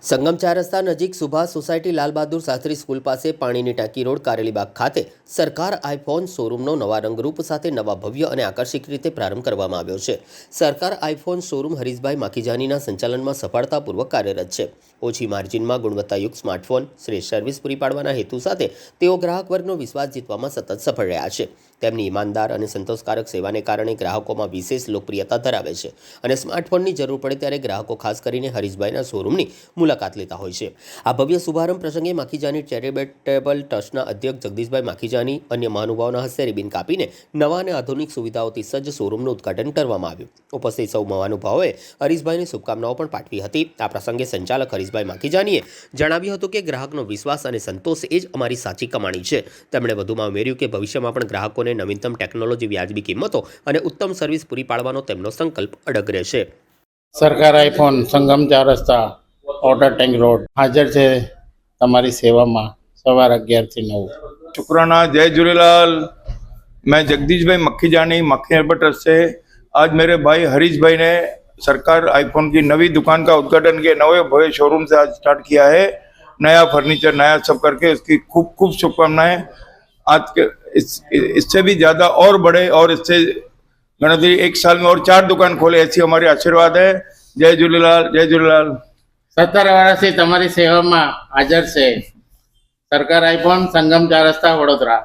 સંગમ ચાર રસ્તા નજીક સુભાષ સોસાયટી લાલ બહાદુર શાસ્ત્રી સ્કૂલ પાસે પાણીની ટાંકી રોડ કારેલીબાગ ખાતે સરકાર આઈફોન શોરૂમનો નવા રંગરૂપ સાથે નવા ભવ્ય અને આકર્ષક રીતે પ્રારંભ કરવામાં આવ્યો છે. સરકાર આઈફોન શોરૂમ હરીશભાઈ માખીજાનીના સંચાલનમાં સફળતાપૂર્વક કાર્યરત છે. ઓછી માર્જિનમાં ગુણવત્તાયુક્ત સ્માર્ટફોન શ્રેષ્ઠ સર્વિસ પૂરી પાડવાના હેતુ સાથે તેઓ ગ્રાહક વર્ગનો વિશ્વાસ જીતવામાં સતત સફળ રહ્યા છે. તેમની ઈમાનદાર અને સંતોષકારક સેવાને કારણે ગ્રાહકોમાં વિશેષ લોકપ્રિયતા ધરાવે છે અને સ્માર્ટફોનની જરૂર પડે ત્યારે ગ્રાહકો ખાસ કરીને હરીશભાઈના શોરૂમની મુલાકાત લેતા હોય છે. આ ભવ્ય શુભારંભ પ્રસંગે માખીજાની ચેરિટેબલ ટ્રસ્ટના અધ્યક્ષ જગદીશભાઈ માખીજાની અન્ય મહાનુભાવોના હસ્તે રિબિન કાપીને નવા અને આધુનિક સુવિધાઓથી સજ્જ શોરૂમનું ઉદ્ઘાટન કરવામાં આવ્યું. ઉપસ્થિત સૌ મહાનુભાવોએ હરીશભાઈને શુભકામનાઓ પણ પાઠવી હતી. આ પ્રસંગે સંચાલક હરીશભાઈ માખીજાનીએ જણાવ્યું હતું કે ગ્રાહકનો વિશ્વાસ અને સંતોષ એ જ અમારી સાચી કમાણી છે. તેમણે વધુમાં ઉમેર્યું કે ભવિષ્યમાં પણ ગ્રાહકોને નવીનતમ ટેકનોલોજી, વ્યાજબી કિંમતો અને ઉત્તમ સર્વિસ પૂરી પાડવાનો તેમનો સંકલ્પ અડગ રહેશે. સરકાર આઈફોન સંગમ ચાર રસ્તા ઓટર ટેંક રોડ હાજર છે તમારી સેવામાં સવાર 11 થી 9. शुक्राना, जय झूलेलाल। मैं जगदीश भाई मक्खीजानी मक्खी हेल्पर ट्रस्ट से आज मेरे भाई हरीश भाई ने सरकार आईफोन की नवी दुकान का उद्घाटन किया, नवे भव्य शोरूम से आज स्टार्ट किया है। नया फर्नीचर, नया सब करके उसकी खूब खूब शुभकामनाएं। आज के इससे भी ज़्यादा और बढ़े और इससे गणतरी 1 साल में और 4 दुकान खोले, ऐसी हमारी आशीर्वाद है। जय झूलेलाल, जय झूलेलाल। 17 વર્ષથી તમારી સેવામાં હાજર છે સરકાર આઈફોન સંગમ ચાર રસ્તા વડોદરા.